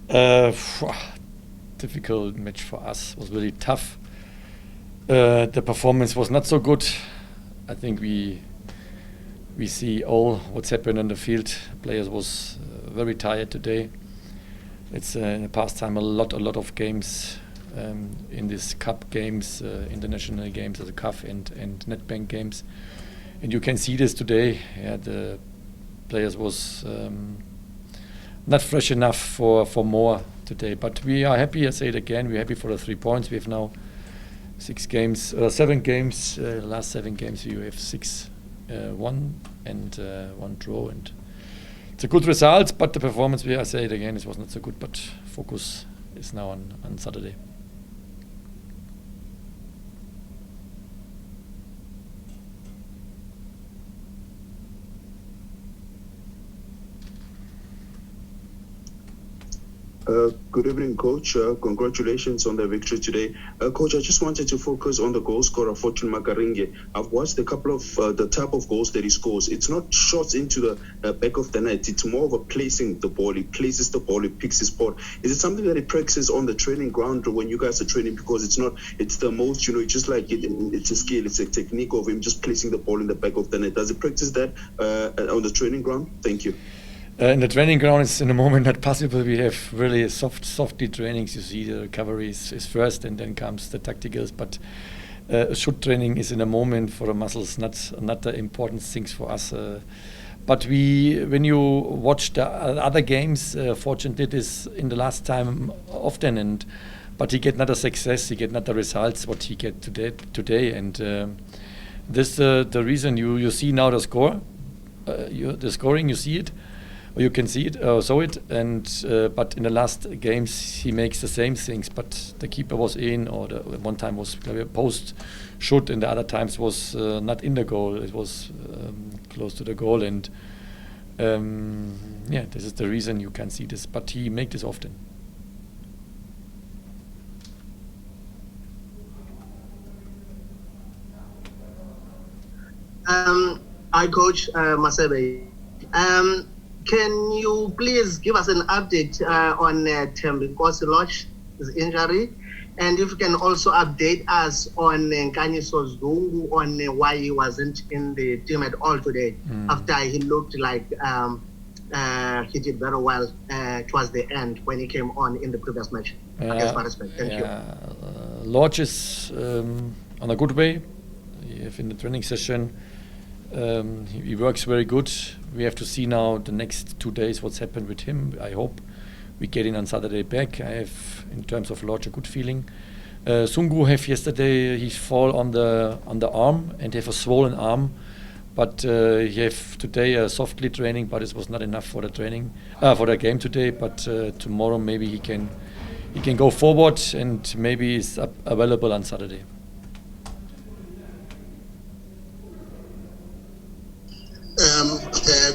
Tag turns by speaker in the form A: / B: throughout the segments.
A: Phew, difficult match for us. It was really tough. The performance was not so good. I think we see all what's happened on the field. Players was very tired today. It's in the past time a lot of games in this cup games, international games, the CAF and Netbank games, and you can see this today. Yeah, the players was not fresh enough for more today. But we are happy. I say it again. We're happy for the 3 points. We have now 7 games. Last 7 games we have 6-1 and 1 draw, and it's a good result. But the performance, I say it again, it was not so good. But focus is now on Saturday.
B: Good evening, Coach. Congratulations on the victory today. Coach, I just wanted to focus on the goal scorer, Fortune Makaringe. I've watched a couple of the type of goals that he scores. It's not shots into the back of the net. It's more of a placing the ball. He places the ball, he picks his spot. Is it something that he practices on the training ground when you guys are training? Because it's the most, it's just like it's a skill, it's a technique of him just placing the ball in the back of the net. Does he practice that on the training ground? Thank you.
A: In the training ground, it's in the moment not possible. We have really softly trainings. You see, the recovery is first, and then comes the tacticals. But shoot training is in a moment for the muscles, not the important things for us. But when you watch the other games, Fortune did this in the last time often, but he get not a success. He get not the results what he get today, and this the reason you see now the score, the scoring. You see it. You can see it, saw it, and but in the last games he makes the same things. But the keeper was in, or the one time was a post shoot, and the other times was not in the goal. It was close to the goal, and this is the reason you can see this. But he make this often.
C: Hi, Coach Masebe. Can you please give us an update on Thembinkosi Lodge's injury? And if you can also update us on Nkanyiso Zungu on why he wasn't in the team at all today, after he looked like he did very well towards the end when he came on in the previous match against Parisburg. Thank you.
A: Lodge is on a good way. In the training session, he works very good. We have to see now the next 2 days what's happened with him. I hope we get in on Saturday back. I have, in terms of Lodge, a good feeling. Zungu have yesterday he fall on the arm and have a swollen arm, but he have today a softly training, but it was not enough for the training for the game today. But tomorrow maybe he can go forward and maybe is available on Saturday.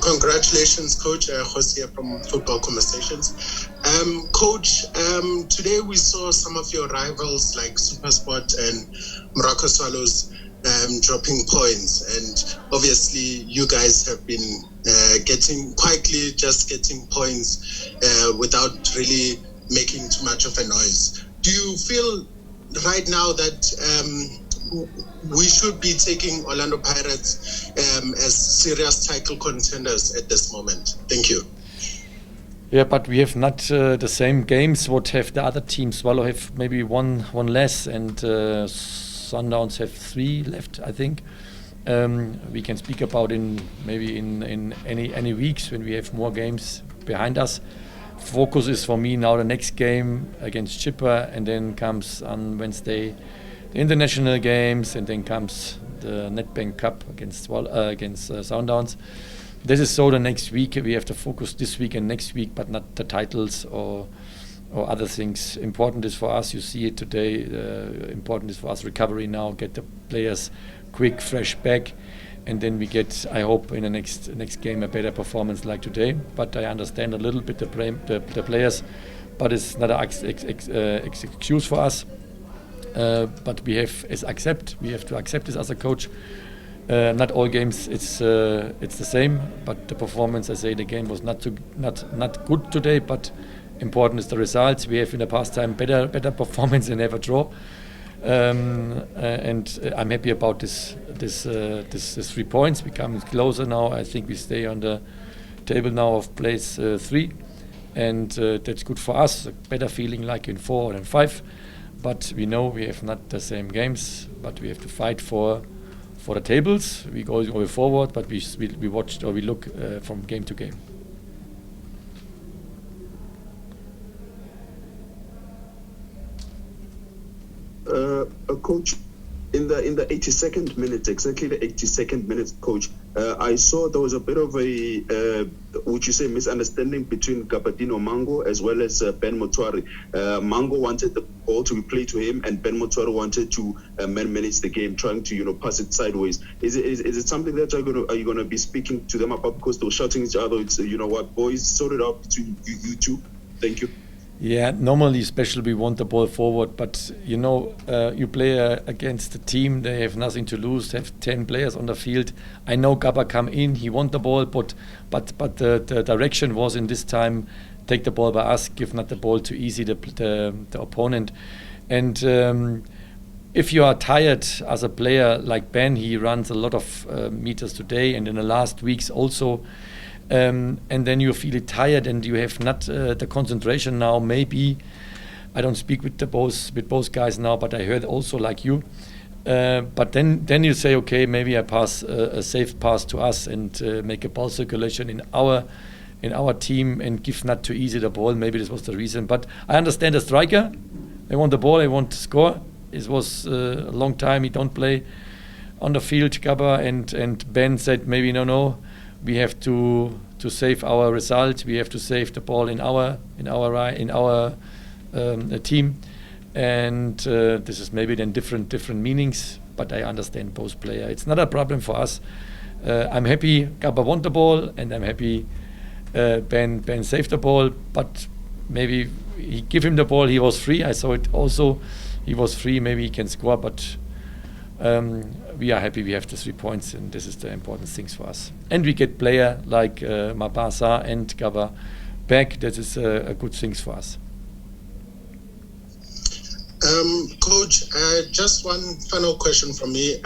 D: Congratulations, Coach. Josef from Football Conversations. Coach, today we saw some of your rivals like SuperSport and Morocco Swallows dropping points, and obviously you guys have been getting points without really making too much of a noise. Do you feel right now that we should be taking Orlando Pirates as serious title contenders at this moment? Thank you.
A: Yeah, but we have not the same games what have the other teams. Swallow have maybe one less, and Sundowns have 3 left, I think. We can speak about in any weeks when we have more games behind us. Focus is for me now the next game against Chipper, and then comes on Wednesday the international games, and then comes the Netbank Cup against Sundowns. This is so the next week we have to focus this week and next week, but not the titles or other things. Important is for us, you see it today, important is for us recovery now, get the players quick, fresh back, and then we get, I hope, in the next game a better performance like today. But I understand a little bit the players, but it's not an excuse for us. But we have to accept this as a coach. Not all games it's the same, but the performance, I say it again, was not good today, but Important is the results. We have in the past time better performance and never draw. And I'm happy about this 3 points. We come closer now. I think we stay on the table now of place 3, and that's good for us. A better feeling like in 4 and 5. But we know we have not the same games, but we have to fight for the tables. We go forward, but we watch or we look from game to game.
B: Coach, in the 82nd minute, exactly the 82nd minute, Coach, I saw there was a bit of a, would you say, misunderstanding between Gabadino Mango as well as Ben Motwari. Mango wanted the ball to be played to him, and Ben Motwari wanted to manage the game, trying to pass it sideways. Is it something that are you gonna be speaking to them about, because they were shouting each other? It's what, boys, sort it out between you two. Thank you.
A: Yeah, normally, especially we want the ball forward, but you play against a team, they have nothing to lose, have 10 players on the field. I know Gabba come in, he want the ball, but the direction was in this time, take the ball by us, give not the ball too easy the opponent. And if you are tired as a player like Ben, he runs a lot of meters today, and in the last weeks also. And then you feel tired and you have not the concentration now. Maybe I don't speak with both guys now, but I heard also like you. But then you say, okay, maybe I pass a safe pass to us and make a ball circulation in our team and give not too easy the ball. Maybe this was the reason. But I understand the striker. They want the ball. They want to score. It was a long time he don't play on the field, Gabba, and Ben said maybe no. We have to save our result. We have to save the ball in our team, and this is maybe then different meanings. But I understand both players. It's not a problem for us. I'm happy Gabba won the ball, and I'm happy Ben saved the ball. But maybe he give him the ball. He was free. I saw it also. He was free. Maybe he can score, but. We are happy we have the 3 points, and this is the important things for us. And we get player like Mabasa and Gabba back. That is a good things for us.
D: Coach, just one final question from me.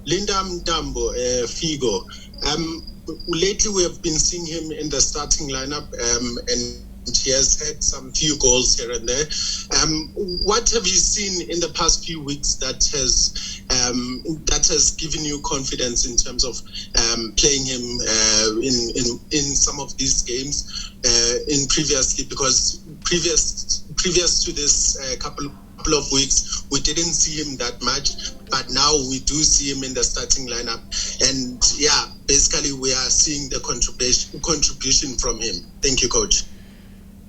D: Linda Mdambo, Figo. Lately we have been seeing him in the starting lineup, and he has had some few goals here and there. What have you seen in the past few weeks that has given you confidence in terms of playing him in some of these games previously? Because previous to this couple of weeks, we didn't see him that much, but now we do see him in the starting lineup, and basically we are seeing the contribution from him. Thank you, Coach.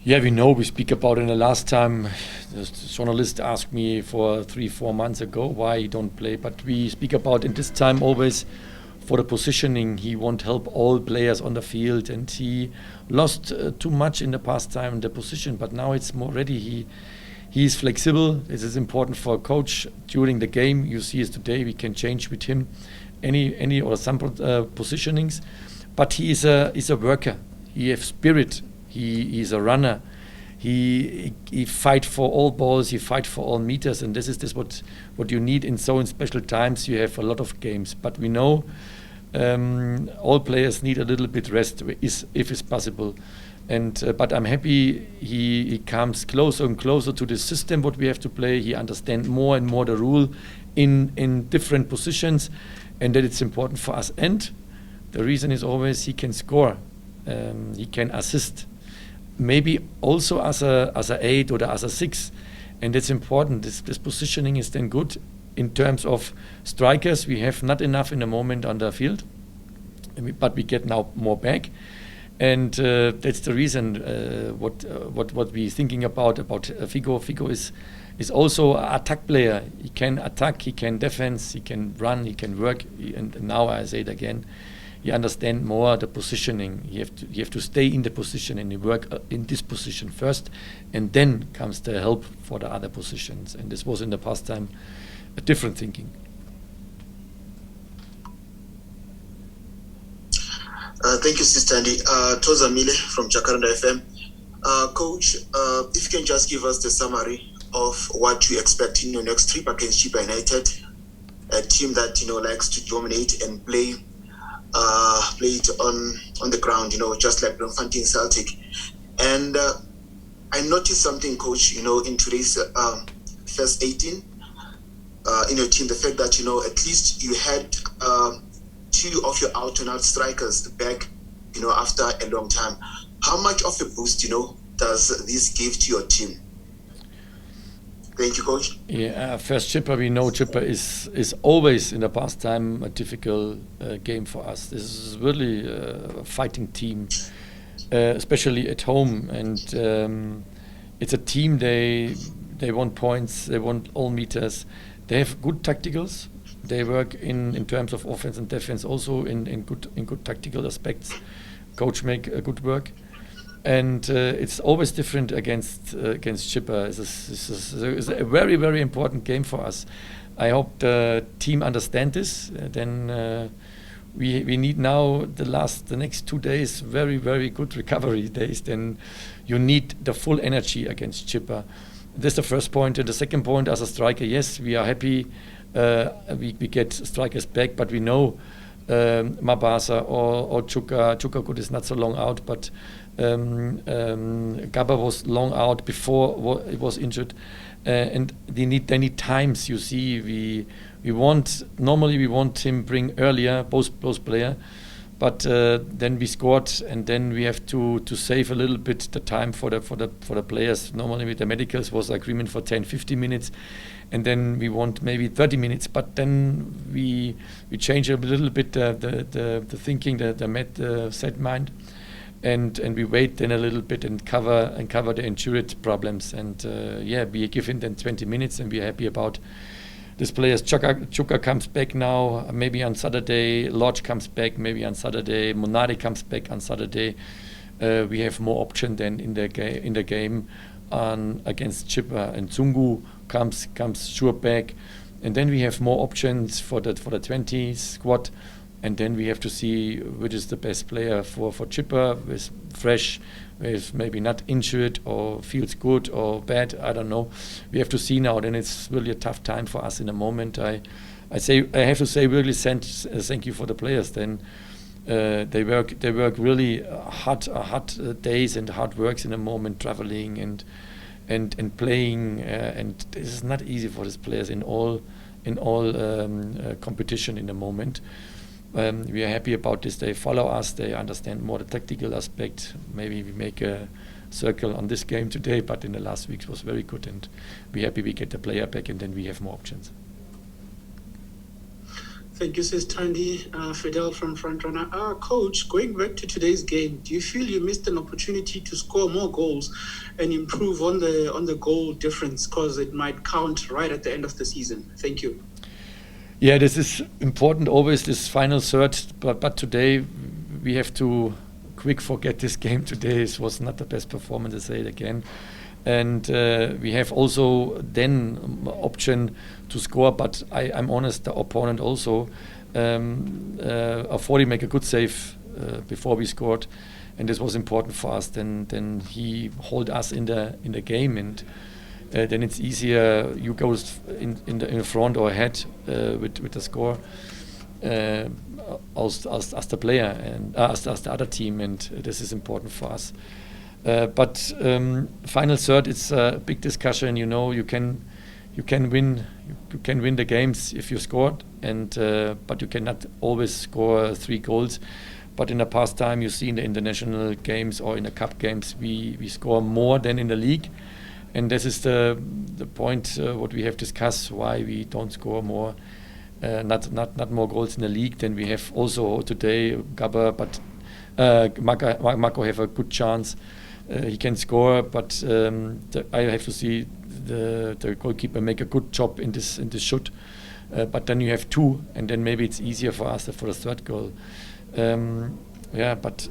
A: Yeah, we speak about it. In the last time, the journalist asked me for 3-4 months ago why he don't play, but we speak about in this time always for the positioning. He won't help all players on the field, and he lost too much in the past time in the position, but now it's more ready. He is flexible. This is important for a coach during the game. You see us today, we can change with him any or some positionings, but he is a worker. He has spirit. He's a runner. He fight for all balls. He fight for all meters, and this is what you need in special times. You have a lot of games, but we know all players need a little bit rest if it's possible. And but I'm happy he comes closer and closer to the system what we have to play. He understands more and more the rule in different positions, and that it's important for us. And the reason is always he can score. He can assist. Maybe also as a 8 or as a 6, and that's important. This positioning is then good in terms of strikers. We have not enough in the moment on the field, but we get now more back, and that's the reason. What we thinking about Figo. Figo is also an attack player. He can attack, he can defense, he can run, he can work. And now I say it again. You understand more the positioning. You have to stay in the position and you work in this position first, and then comes the help for the other positions. And this was in the past time a different thinking.
E: Thank you, Sister Andy. Toza Mile from Jacaranda FM. Coach, if you can just give us the summary of what you expect in your next trip against Chippa United, a team that likes to dominate and play it on the ground, just like Bloemfontein Celtic. And I noticed something, Coach, in today's first 18 in your team, the fact that at least you had 2 of your out-and-out strikers back, after a long time. How much of a boost, does this give to your team? Thank you, Coach.
A: Yeah, first Chippa, we know Chippa is always in the past time a difficult game for us. This is really a fighting team, especially at home, and it's a team. They want points. They want all meters. They have good tacticals. They work in terms of offense and defense also in good tactical aspects. Coach make a good work. And it's always different against Chippa. It's a very, very important game for us. I hope the team understand this. Then we need now the next 2 days very, very good recovery days. Then you need the full energy against Chippa. This is the first point. And the second point, as a striker, yes, we are happy. We get strikers back, but we know Mabasa or Chuka good is not so long out, but Gabba was long out before he was injured, and they need times. You see, we want him bring earlier both player, but then we scored, and then we have to save a little bit the time for the players. Normally with the medicals was agreement for 10-15 minutes, and then we want maybe 30 minutes. But then we change a little bit the thinking, the set mind. And we wait then a little bit and cover the injured problems, and we give him then 20 minutes, and we're happy about this players. Chuka comes back now, maybe on Saturday. Lodge comes back, maybe on Saturday. Monari comes back on Saturday. We have more option than in the game against Chippa, and Zungu comes sure back, and then we have more options for the 20 squad. And then we have to see which is the best player for Chippa, with fresh, with maybe not injured or feels good or bad. I don't know. We have to see now. Then it's really a tough time for us in the moment. I have to say really thank you for the players. Then they work really hard days and hard works in the moment, traveling and playing. And this is not easy for these players in all competition in the moment. We are happy about this. They follow us. They understand more the tactical aspect. Maybe we make a circle on this game today, but in the last weeks was very good, and we're happy we get the player back, and then we have more options.
F: Thank you, Sis Tandy. Fidel from Frontrunner. Coach, going back to today's game, do you feel you missed an opportunity to score more goals and improve on the goal difference, because it might count right at the end of the season? Thank you.
A: Yeah, this is important always, this final third, but today we have to quick forget this game today. It was not the best performance, I say it again. And we have also then option to score, but I'm honest, the opponent also, Afori make a good save before we scored, and this was important for us. Then he hold us in the game, and then it's easier. You go in the front or ahead with the score as the player and as the other team, and this is important for us. But final third, it's a big discussion. You can win the games if you scored, and but you cannot always score 3 goals. But in the past time, you see in the international games or in the cup games, we score more than in the league. And this is the point what we have discussed, why we don't score more, not more goals in the league than we have also today. Gabba, but Mako have a good chance. He can score, but I have to see the goalkeeper make a good job in this shoot. But then you have 2, and then maybe it's easier for us for the third goal. But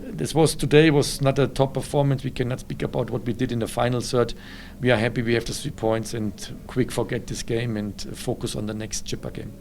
A: today was not a top performance. We cannot speak about what we did in the final third. We are happy we have the 3 points and quick forget this game and focus on the next Chippa game.